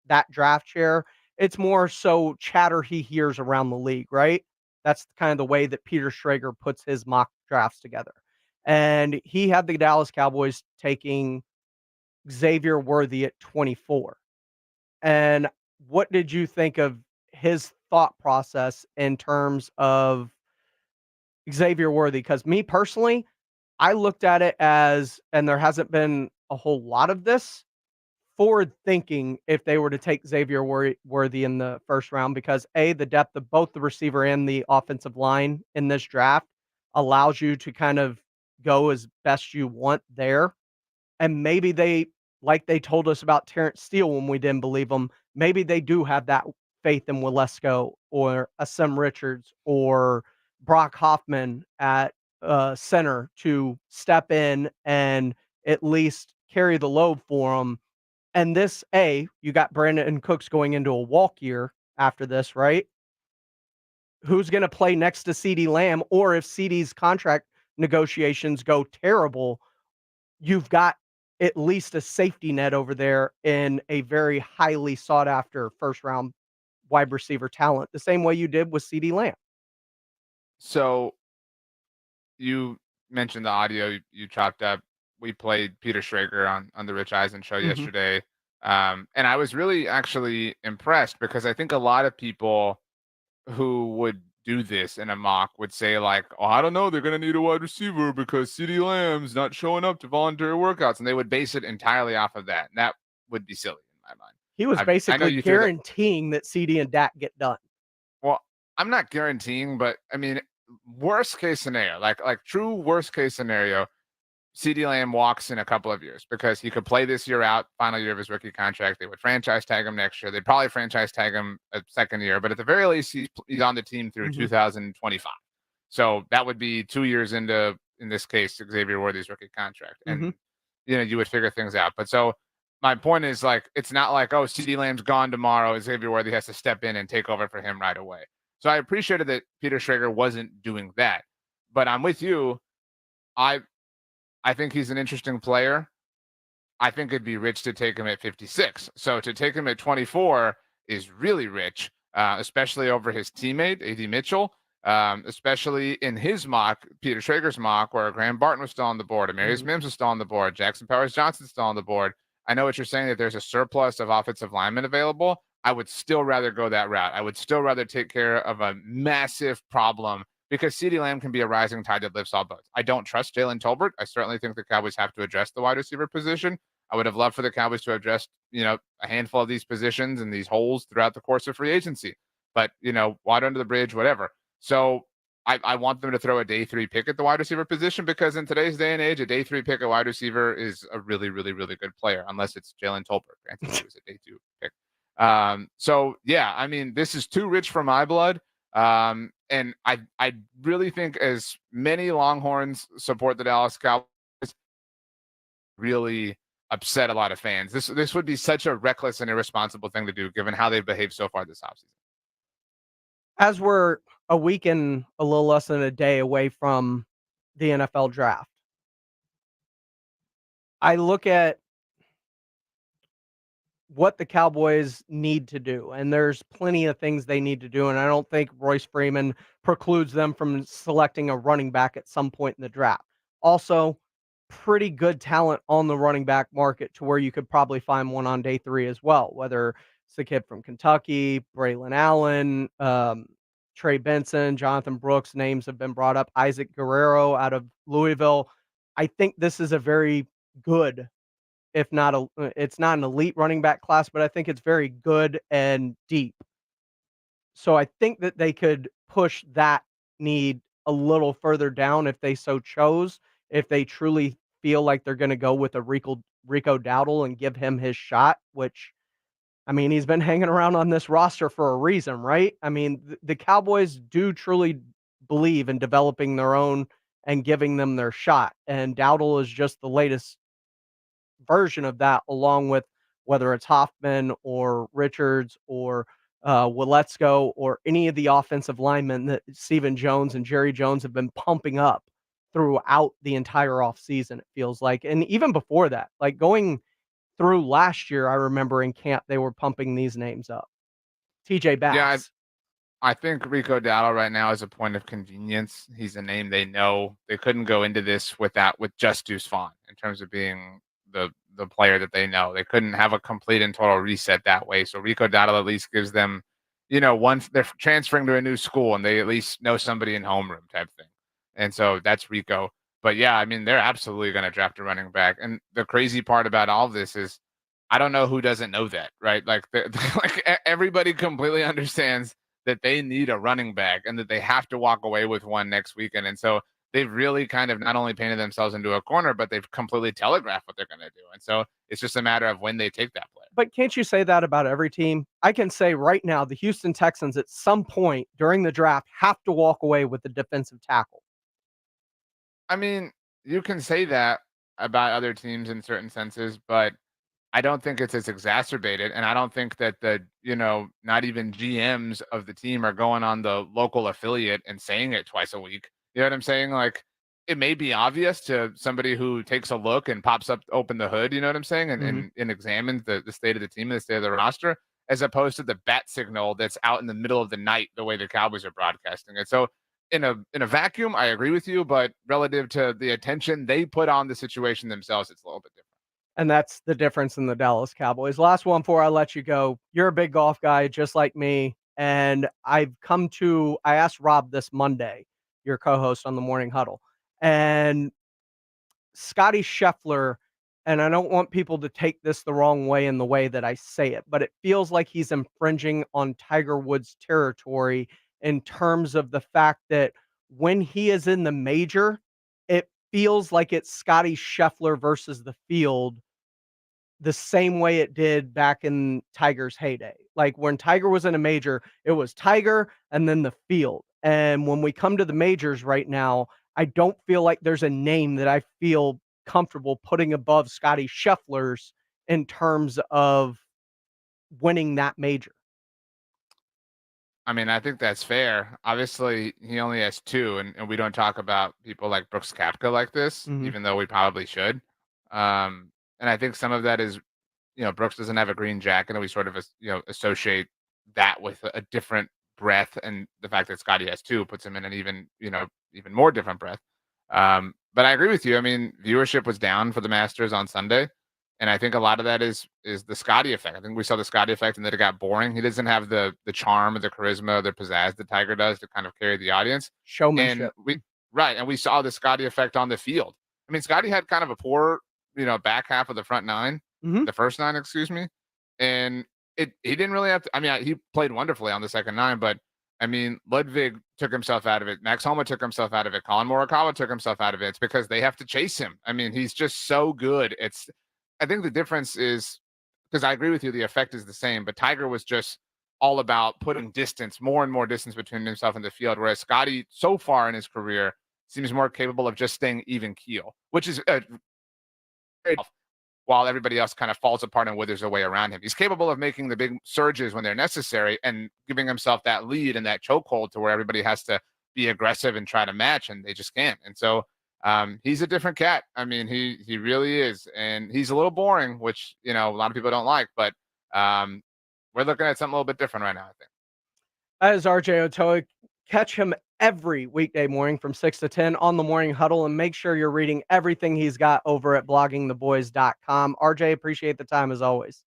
that draft chair. It's more so chatter he hears around the league, right? That's kind of the way that Peter Schrager puts his mock drafts together. And he had the Dallas Cowboys taking Xavier Worthy at 24. And what did you think of his thought process in terms of Xavier Worthy? Because me personally, I looked at it as, and there hasn't been a whole lot of this, forward thinking if they were to take Xavier Worthy in the first round, because the depth of both the receiver and the offensive line in this draft allows you to kind of go as best you want there. And maybe like they told us about Terrence Steele when we didn't believe them, maybe they do have that faith in Walesko or Asim Richards or Brock Hoffman at center to step in and at least carry the load for them. And this, you got Brandon Cooks going into a walk year after this, right? Who's going to play next to CeeDee Lamb? Or if CeeDee's contract negotiations go terrible, you've got at least a safety net over there in a very highly sought after first round wide receiver talent, the same way you did with CeeDee Lamb. So you mentioned the audio you chopped up. We played Peter Schrager on the Rich Eisen show yesterday. And I was really actually impressed because I think a lot of people who would do this in a mock would say like, oh, I don't know, they're going to need a wide receiver because CeeDee Lamb's not showing up to voluntary workouts. And they would base it entirely off of that. And that would be silly in my mind. He was basically guaranteeing that CeeDee and Dak get done. Well, I'm not guaranteeing, but I mean, worst case scenario, like true worst case scenario, CeeDee Lamb walks in a couple of years because he could play this year out, final year of his rookie contract. They would franchise tag him next year. They'd probably franchise tag him a second year, but at the very least, he's on the team through 2025. So that would be 2 years into in this case, Xavier Worthy's rookie contract. And, Mhm. you would figure things out. But so my point is, like, it's not like, oh, CeeDee Lamb's gone tomorrow, Xavier Worthy has to step in and take over for him right away. So I appreciated that Peter Schrager wasn't doing that. But I'm with you. I think he's an interesting player. I think it'd be rich to take him at 56. So to take him at 24 is really rich, especially over his teammate, A.D. Mitchell, especially in his mock, Peter Schrager's mock, where Graham Barton was still on the board, Amarius Mims was still on the board, Jackson Powers Johnson's still on the board. I know what you're saying, that there's a surplus of offensive linemen available. I would still rather go that route. I would still rather take care of a massive problem, because CeeDee Lamb can be a rising tide that lifts all boats. I don't trust Jalen Tolbert. I certainly think the Cowboys have to address the wide receiver position. I would have loved for the Cowboys to address, a handful of these positions and these holes throughout the course of free agency. But, water under the bridge, whatever. So I want them to throw a day 3 pick at the wide receiver position, because in today's day and age, a day 3 pick at wide receiver is a really, really, really good player, unless it's Jalen Tolbert. Granted, he was a day 2 pick. So yeah, I mean, this is too rich for my blood. And I really think, as many Longhorns support the Dallas Cowboys, really upset a lot of fans. This would be such a reckless and irresponsible thing to do, given how they've behaved so far this offseason. As we're a week and a little less than a day away from the NFL draft, I look at what the Cowboys need to do, and there's plenty of things they need to do, and I don't think Royce Freeman precludes them from selecting a running back at some point in the draft. Also, pretty good talent on the running back market, to where you could probably find one on day 3 as well, whether it's the kid from Kentucky, Braylon Allen, Trey Benson, Jonathan Brooks, names have been brought up, Isaac Guerrero out of Louisville. I think this is a very good, if not it's not an elite running back class, but I think it's very good and deep. So I think that they could push that need a little further down if they so chose, if they truly feel like they're going to go with a Rico Dowdle and give him his shot, which, I mean, he's been hanging around on this roster for a reason, right? I mean, the Cowboys do truly believe in developing their own and giving them their shot. And Dowdle is just the latest version of that, along with whether it's Hoffman or Richards or Waletzko or any of the offensive linemen that Stephen Jones and Jerry Jones have been pumping up throughout the entire offseason, it feels like. And even before that, like going through last year, I remember in camp, they were pumping these names up. TJ Bass. Yeah, I think Rico Dowdle right now is a point of convenience. He's a name they know. They couldn't go into this with just Deuce Vaughn in terms of being the player that they know. They couldn't have a complete and total reset that way. So Rico Dowdle at least gives them, they're transferring to a new school and they at least know somebody in homeroom type thing. And so that's Rico. But yeah, I mean, they're absolutely going to draft a running back. And the crazy part about all of this is, I don't know who doesn't know that, right? Like, everybody completely understands that they need a running back and that they have to walk away with one next weekend. And so they've really kind of not only painted themselves into a corner, but they've completely telegraphed what they're going to do. And so it's just a matter of when they take that player. But can't you say that about every team? I can say right now, the Houston Texans at some point during the draft have to walk away with the defensive tackle. I mean, you can say that about other teams in certain senses, but I don't think it's as exacerbated. And I don't think that not even GMs of the team are going on the local affiliate and saying it twice a week. You know what I'm saying? Like, it may be obvious to somebody who takes a look and pops up, open the hood, you know what I'm saying? And examines the state of the team and the state of the roster, as opposed to the bat signal that's out in the middle of the night, the way the Cowboys are broadcasting it. So in a vacuum, I agree with you, but relative to the attention they put on the situation themselves, it's a little bit different. And that's the difference in the Dallas Cowboys. Last one before I let you go. You're a big golf guy, just like me. And I asked Rob this Monday, your co-host on the Morning Huddle, and Scotty Scheffler, and I don't want people to take this the wrong way in the way that I say it, but it feels like he's infringing on Tiger Woods' territory in terms of the fact that when he is in the major, it feels like it's Scotty Scheffler versus the field, the same way it did back in Tiger's heyday. Like when Tiger was in a major, it was Tiger and then the field. And when we come to the majors right now, I don't feel like there's a name that I feel comfortable putting above Scotty Scheffler's in terms of winning that major. I mean, I think that's fair. Obviously, he only has 2, and we don't talk about people like Brooks Koepka like this, even though we probably should. And I think some of that is, Brooks doesn't have a green jacket, and we sort of, associate that with a different breath, and the fact that Scotty has 2 puts him in an even more different breath. But I agree with you. I mean, viewership was down for the Masters on Sunday. And I think a lot of that is the Scotty effect. I think we saw the Scotty effect and then it got boring. He doesn't have the charm or the charisma or the pizzazz that Tiger does to kind of carry the audience. Showmanship. And we saw the Scotty effect on the field. I mean, Scotty had kind of a poor, back half of the front 9, the first 9, excuse me. And he didn't really have to, I mean, he played wonderfully on the second 9, but I mean, Ludwig took himself out of it. Max Homa took himself out of it. Colin Morikawa took himself out of it. It's because they have to chase him. I mean, he's just so good. I think the difference is, because I agree with you, the effect is the same, but Tiger was just all about putting distance, more and more distance between himself and the field, whereas Scotty, so far in his career, seems more capable of just staying even keel, which is while everybody else kind of falls apart and withers away around him. He's capable of making the big surges when they're necessary and giving himself that lead and that chokehold to where everybody has to be aggressive and try to match, and they just can't. And so he's a different cat. I mean, he really is. And he's a little boring, which, a lot of people don't like, but we're looking at something a little bit different right now, I think. That is RJ Ochoa. Catch him every weekday morning from 6 to 10 on the Morning Huddle, and make sure you're reading everything he's got over at bloggingtheboys.com. RJ, appreciate the time as always.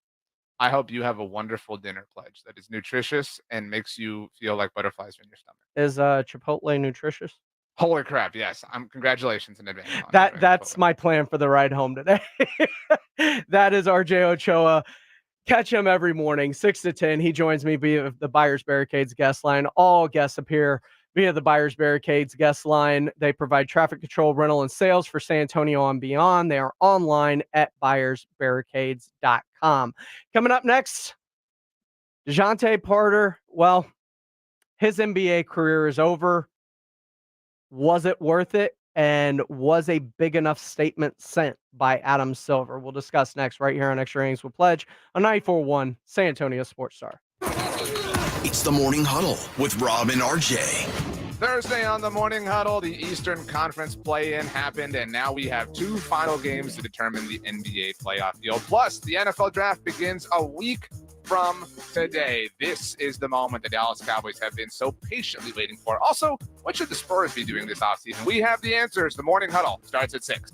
I hope you have a wonderful dinner, Pledge, that is nutritious and makes you feel like butterflies in your stomach. Is Chipotle nutritious? Holy crap, yes. Congratulations in advance. That's my plan for the ride home today. That is RJ Ochoa. Catch him every morning, 6 to 10. He joins me via the Buyers Barricades guest line. All guests appear via the Buyers Barricades guest line. They provide traffic control, rental, and sales for San Antonio and beyond. They are online at buyersbarricades.com. Coming up next, DeJounte Porter. Well, his NBA career is over. Was it worth it? And was a big enough statement sent by Adam Silver? We'll discuss next right here on Extra Innings with Pledge on 94.1 San Antonio Sports Star. It's the Morning Huddle with Rob and RJ. Thursday on the Morning Huddle, the Eastern Conference play-in happened, and now we have 2 final games to determine the NBA playoff field. Plus, the NFL draft begins a week from today. This is the moment the Dallas Cowboys have been so patiently waiting for. Also, what should the Spurs be doing this offseason? We have the answers. The Morning Huddle starts at 6.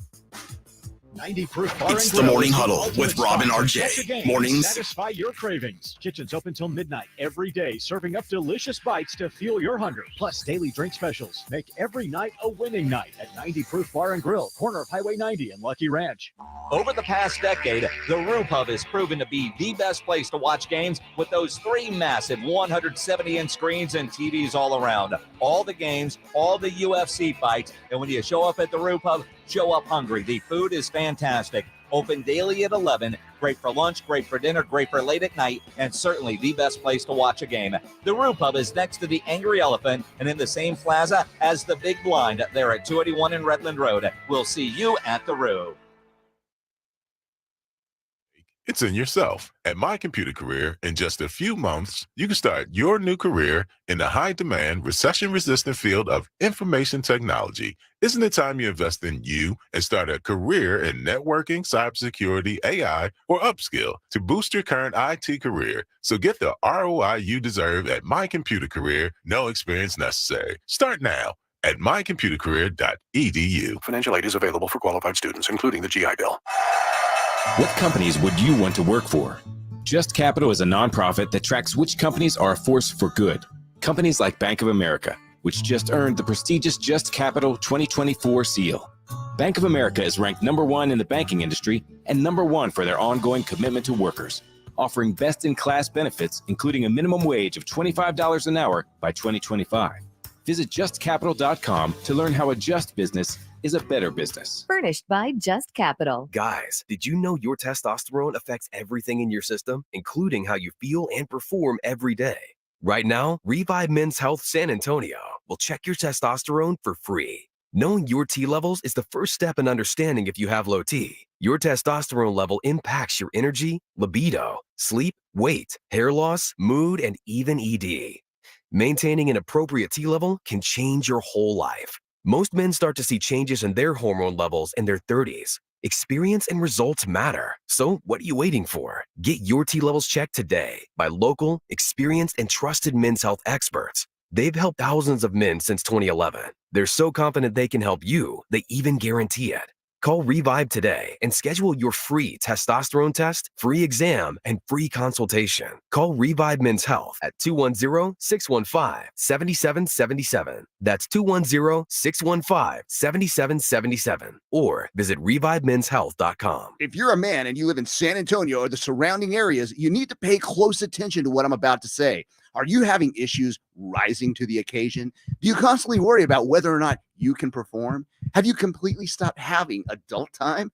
90 proof bar It's and the grill Morning is the Huddle ultimate with Rob and spot to RJ. catch a game. Mornings. Satisfy your cravings. Kitchen's open till midnight every day, serving up delicious bites to fuel your hunger. Plus daily drink specials. Make every night a winning night at 90 proof bar and grill, corner of Highway 90 and Lucky Ranch. Over the past decade, the Roo Pub has proven to be the best place to watch games with those 3 massive 170-inch screens and TVs all around. All the games, all the UFC fights, and when you show up at the Roo Pub, show up hungry. The food is fantastic. Open daily at 11. Great for lunch, great for dinner, great for late at night, and certainly the best place to watch a game. The Roo Pub is next to the Angry Elephant and in the same plaza as the Big Blind there at 281 in Redland Road. We'll see you at the Roo. It's in yourself. At My Computer Career, in just a few months, you can start your new career in the high-demand, recession-resistant field of information technology. Isn't it time you invest in you and start a career in networking, cybersecurity, AI, or upskill to boost your current IT career? So get the ROI you deserve at My Computer Career. No experience necessary. Start now at mycomputercareer.edu. Financial aid is available for qualified students, including the GI Bill. What companies would you want to work for? Just Capital is a nonprofit that tracks which companies are a force for good. Companies like Bank of America, which just earned the prestigious Just Capital 2024 seal. Bank of America is ranked #1 in the banking industry and #1 for their ongoing commitment to workers, offering best-in-class benefits, including a minimum wage of $25 an hour by 2025. Visit justcapital.com to learn how a just business is a better business. Furnished by Just Capital. Guys, did you know your testosterone affects everything in your system, including how you feel and perform every day? Right now, Revive Men's Health San Antonio will check your testosterone for free. Knowing your T levels is the first step in understanding if you have low T. Your testosterone level impacts your energy, libido, sleep, weight, hair loss, mood, and even ED. Maintaining an appropriate T level can change your whole life. Most men start to see changes in their hormone levels in their 30s. Experience and results matter. So what are you waiting for? Get your T levels checked today by local, experienced, and trusted men's health experts. They've helped thousands of men since 2011. They're so confident they can help you, they even guarantee it. Call Revive today and schedule your free testosterone test, free exam, and free consultation. Call Revive Men's Health at 210-615-7777. That's 210-615-7777. Or visit revivemenshealth.com. If you're a man and you live in San Antonio or the surrounding areas, you need to pay close attention to what I'm about to say. Are you having issues rising to the occasion? Do you constantly worry about whether or not you can perform? Have you completely stopped having adult time?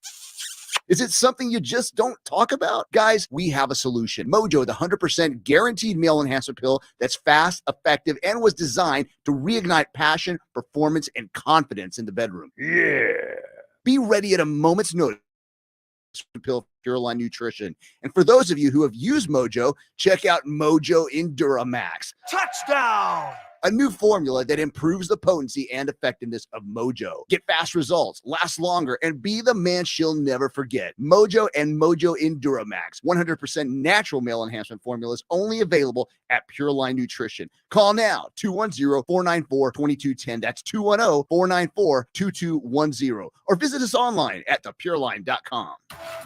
Is it something you just don't talk about? Guys, we have a solution. Mojo, the 100% guaranteed male enhancer pill that's fast, effective, and was designed to reignite passion, performance, and confidence in the bedroom. Yeah. Be ready at a moment's notice. Pill Pure Line Nutrition. And for those of you who have used Mojo, check out Mojo Enduramax. Touchdown! A new formula that improves the potency and effectiveness of Mojo. Get fast results, last longer, and be the man she'll never forget. Mojo and Mojo Enduramax, 100% natural male enhancement formulas only available at Pure Line Nutrition. Call now, 210-494-2210. That's 210-494-2210. Or visit us online at thepureline.com.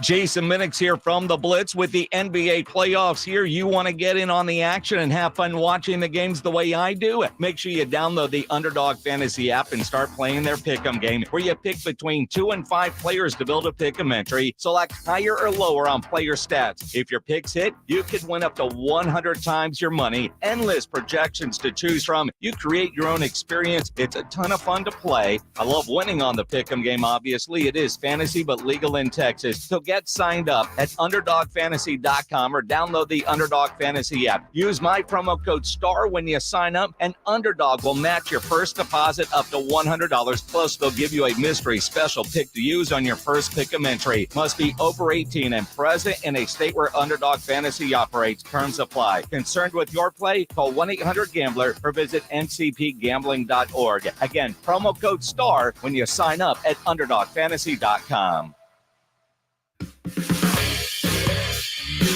Jason Minix here from The Blitz. With the NBA playoffs here, you want to get in on the action and have fun watching the games the way I do. Make sure you download the Underdog Fantasy app and start playing their pick'em game, where you pick between 2 and 5 players to build a pick'em entry. Select higher or lower on player stats. If your picks hit, you could win up to 100 times your money. Endless projections to choose from. You create your own experience. It's a ton of fun to play. I love winning on the pick'em game, obviously. It is fantasy, but legal in Texas. So get signed up at UnderdogFantasy.com or download the Underdog Fantasy app. Use my promo code STAR when you sign up, and Underdog will match your first deposit up to $100. Plus, they'll give you a mystery special pick to use on your first pick'em entry. Must be over 18 and present in a state where Underdog Fantasy operates. Terms apply. Concerned with your play? Call 1-800-GAMBLER or visit ncpgambling.org. Again, promo code STAR when you sign up at UnderdogFantasy.com.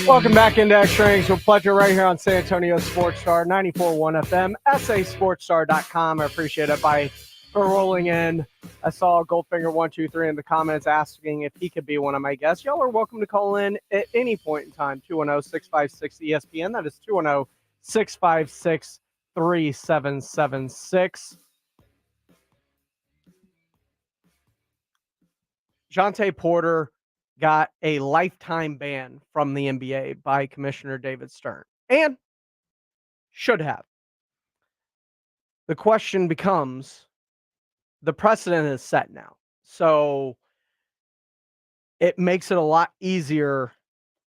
Welcome back into Extra Innings with Pleasure right here on San Antonio Sports Star 94.1 FM, sasportstar.com. I appreciate it for rolling in. I saw Goldfinger123 in the comments asking if he could be one of my guests. Y'all are welcome to call in at any point in time, 210-656-ESPN. That is 210-656-3776. Jonte Porter got a lifetime ban from the NBA by Commissioner David Stern, and should have. The question becomes, the precedent is set now, so it makes it a lot easier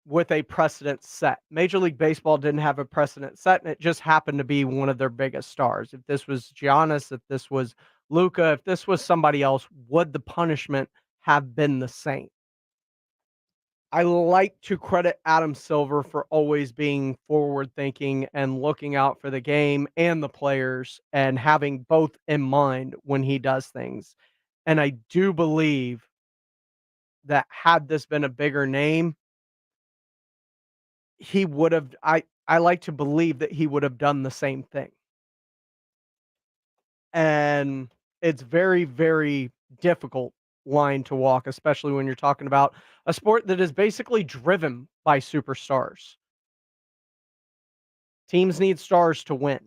with a precedent set. Major League Baseball didn't have a precedent set, and it just happened to be one of their biggest stars. If this was Giannis, if this was Luka, if this was somebody else, would the punishment have been the same? I like to credit Adam Silver for always being forward-thinking and looking out for the game and the players and having both in mind when he does things. And I do believe that had this been a bigger name, he would have, I like to believe that he would have done the same thing. And it's very, very difficult line to walk, especially when you're talking about a sport that is basically driven by superstars. Teams need stars to win.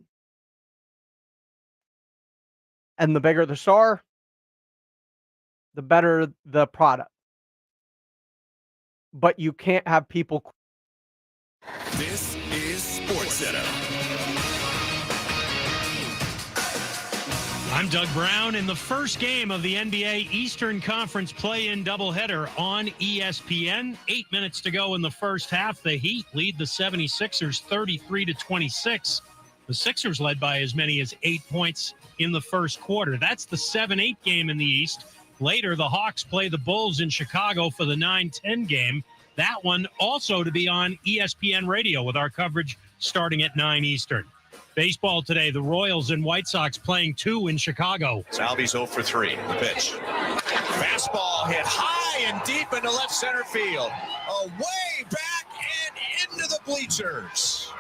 And the bigger the star, the better the product. But you can't have people. This is SportsCenter. I'm Doug Brown in the first game of the NBA Eastern Conference play-in doubleheader on ESPN. 8 minutes to go in the first half. The Heat lead the 76ers 33-26. The Sixers led by as many as 8 points in the first quarter. That's the 7-8 game in the East. Later, the Hawks play the Bulls in Chicago for the 9-10 game. That one also to be on ESPN Radio with our coverage starting at 9 Eastern. Baseball today, the Royals and White Sox playing 2 in Chicago. Salvi's 0 for 3. The pitch. Fastball hit high and deep into left center field. Away back and into the bleachers.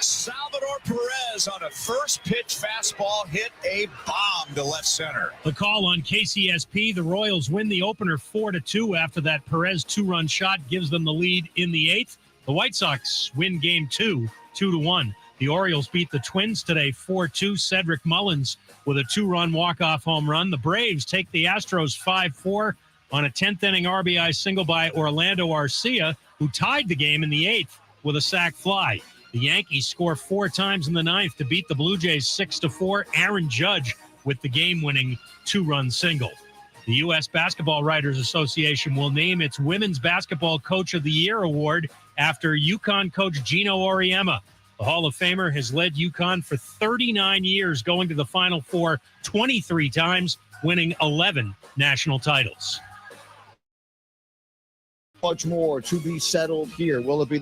Salvador Perez on a first pitch fastball hit a bomb to left center. The call on KCSP, the Royals win the opener 4-2 after that Perez 2-run shot gives them the lead in the 8th. The White Sox win game 2, 2-1. The Orioles beat the Twins today 4-2. Cedric Mullins with a 2-run walk-off home run. The Braves take the Astros 5-4 on a 10th inning RBI single by Orlando Arcia, who tied the game in the 8th with a sac fly. The Yankees score 4 times in the 9th to beat the Blue Jays 6-4. Aaron Judge with the game-winning 2-run single. The U.S. Basketball Writers Association will name its Women's Basketball Coach of the Year award after UConn coach Gino Auriemma. The Hall of Famer has led UConn for 39 years, going to the Final Four 23 times, winning 11 national titles. Much more to be settled here. Will it be